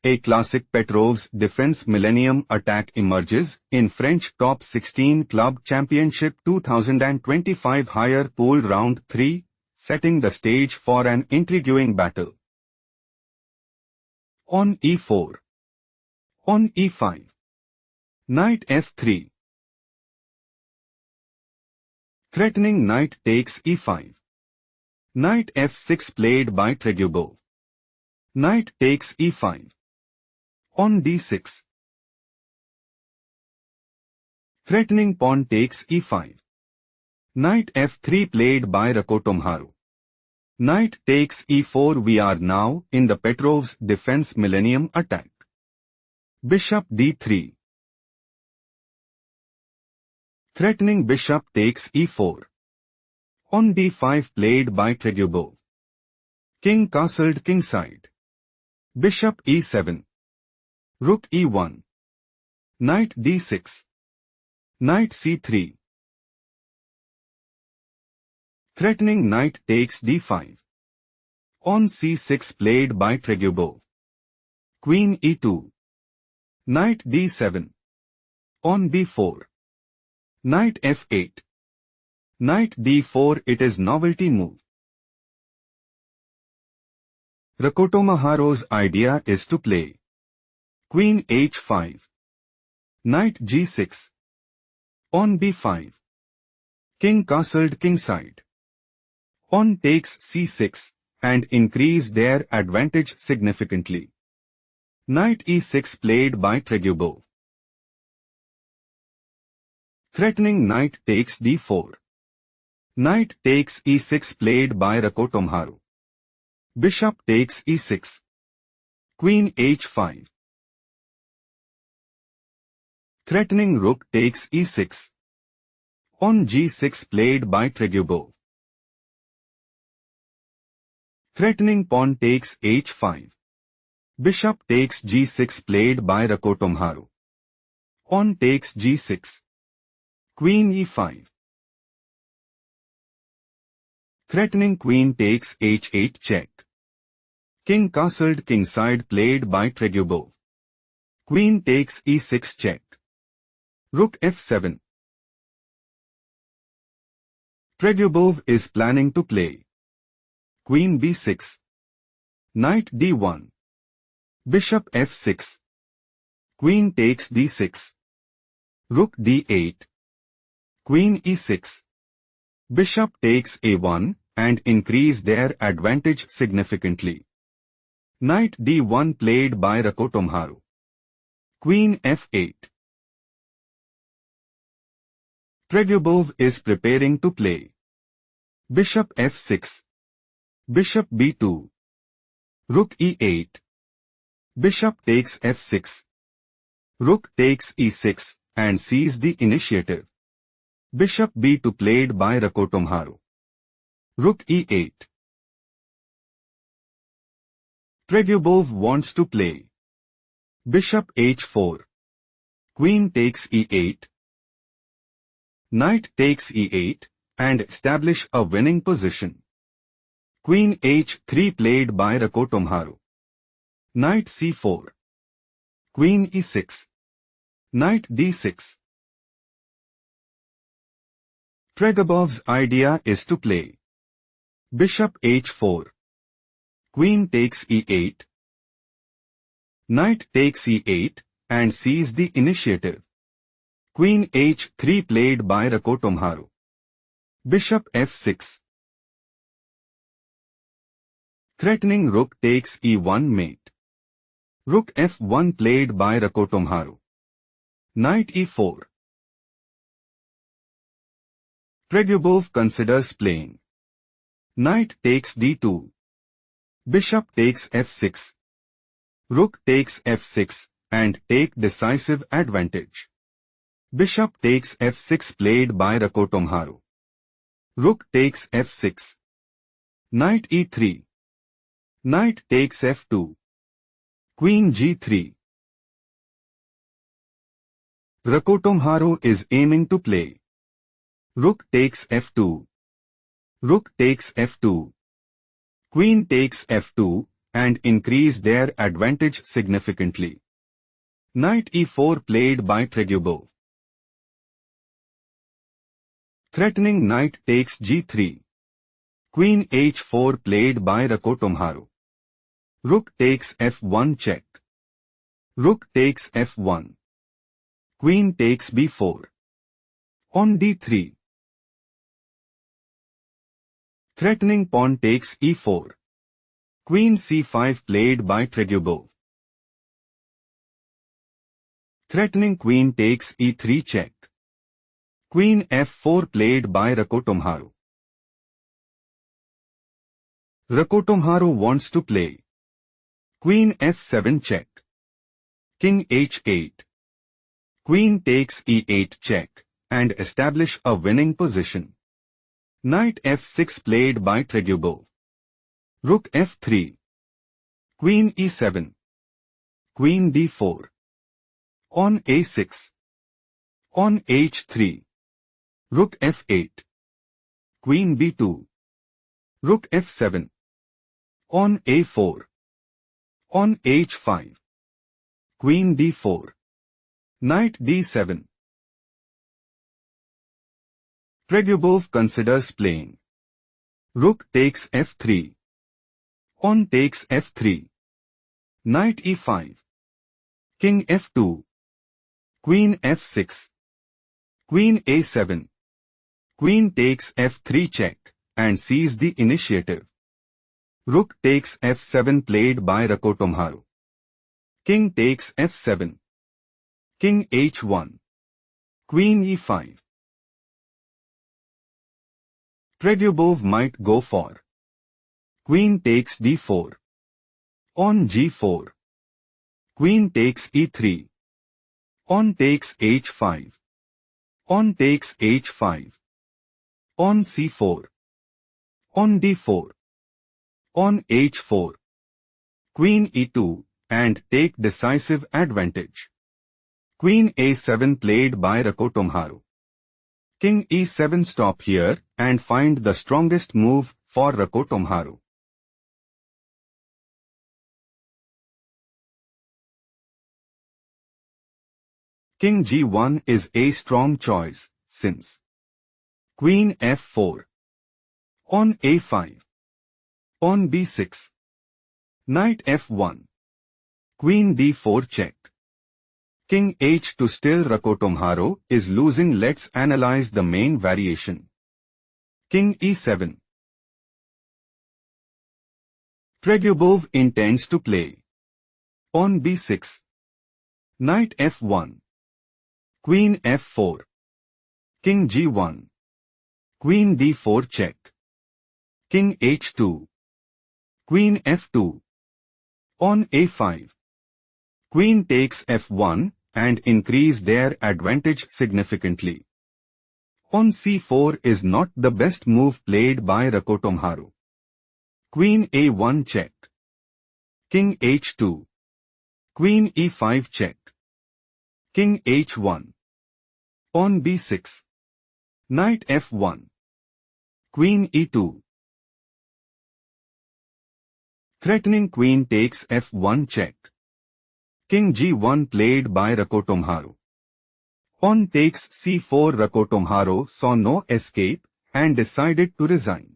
A classic Petrov's defense millennium attack emerges in French Top 16 Club Championship 2025 higher pool round 3, setting the stage for an intriguing battle. On e4. On e5. Knight f3. Threatening knight takes e5. Knight f6 played by Tregubov. Knight takes e5. On d6. Threatening pawn takes e5. Knight f3 played by Rakotomaharo. Knight takes e4. We are now in the Petrov's defense millennium attack. Bishop d3. Threatening bishop takes e4. On d5 played by Tregubov. King castled kingside. Bishop e7. Rook e1. Knight d6. Knight c3. Threatening knight takes d5. On c6 played by Tregubov. Queen e2. Knight d7. On b4. Knight f8. Knight d4. It is novelty move. Rakotomaharo's idea is to play Queen h5. Knight g6. On b5. King castled kingside. Pawn takes c6 and increase their advantage significantly. Knight e6 played by Tregubov. Threatening knight takes d4. Knight takes e6 played by Rakotomaharo. Bishop takes e6. Queen h5. Threatening rook takes e6. On g6 played by Tregubov. Threatening pawn takes h5. Bishop takes g6 played by Rakotomaharo. Pawn takes g6. Queen e5. Threatening queen takes h8 check. King castled kingside played by Tregubov. Queen takes e6 check. Rook f7. Tregubov is planning to play Queen b6. Knight d1. Bishop f6. Queen takes d6. Rook d8. Queen e6. Bishop takes a1 and increase their advantage significantly. Knight d1 played by Rakotomaharo. Queen f8. Tregubov is preparing to play Bishop f6. Bishop b2. Rook e8. Bishop takes f6. Rook takes e6 and seize the initiative. Bishop b2 played by Rakotomaharo. Rook e8. Tregubov wants to play Bishop h4. Queen takes e8. Knight takes e8 and establish a winning position. Queen h3 played by Rakotomaharo. Knight c4. Queen e6. Knight d6. Tregubov's idea is to play Bishop h4. Queen takes e8. Knight takes e8 and seize the initiative. Queen h3 played by Rakotomaharo. Bishop f6. Threatening rook takes e1 mate. Rook f1 played by Rakotomaharo. Knight e4. Tregubov considers playing Knight takes d2. Bishop takes f6. Rook takes f6 and take decisive advantage. Bishop takes f6 played by Rakotomaharo. Rook takes f6. Knight e3. Knight takes f2. Queen g3. Rakotomaharo is aiming to play Rook takes f2. Rook takes f2. Queen takes f2 and increase their advantage significantly. Knight e4 played by Tregubov. Threatening knight takes g3. Queen h4 played by Rakotomaharo. Rook takes f1 check. Rook takes f1. Queen takes b4. On d3. Threatening pawn takes e4. Queen c5 played by Tregubov. Threatening queen takes e3 check. Queen f4 played by Rakotomaharo. Rakotomaharo wants to play Queen f7 check. King h8. Queen takes e8 check and establish a winning position. Knight f6 played by Tregubov. Rook f3. Queen e7. Queen d4. On a6. On h3. Rook f8. Queen b2. Rook f7. On a4. On h5. Queen d4. Knight d7. Tregubov considers playing Rook takes f3. Pawn takes f3. Knight e5. King f2. Queen f6. Queen a7. Queen takes f3 check and seizes the initiative. Rook takes f7 played by Rakotomaharo. King takes f7. King h1. Queen e5. Tregubov might go for Queen takes d4. On g4. Queen takes e3. On takes h5. On takes h5. On c4. On d4. On h4. Queen e2 and take decisive advantage. Queen a7 played by Rakotomaharo. King e7 stop here and find the strongest move for Rakotomaharo. King g1 is a strong choice, since Queen f4. On a5. On b6. Knight f1. Queen d4 check. King h2 still Rakotomaharo is losing. Let's analyze the main variation. King e7. Tregubov intends to play on b6. Knight f1. Queen f4. King g1. Queen d4 check. King h2. Queen f2. On a5. Queen takes f1 and increase their advantage significantly. On c4 is not the best move played by Rakotomaharo. Queen a1 check. King h2. Queen e5 check. King h1. On b6. Knight f1. Queen e2. Threatening queen takes f1 check. King g1 played by Rakotomaharo. Pawn takes c4. Rakotomaharo saw no escape and decided to resign.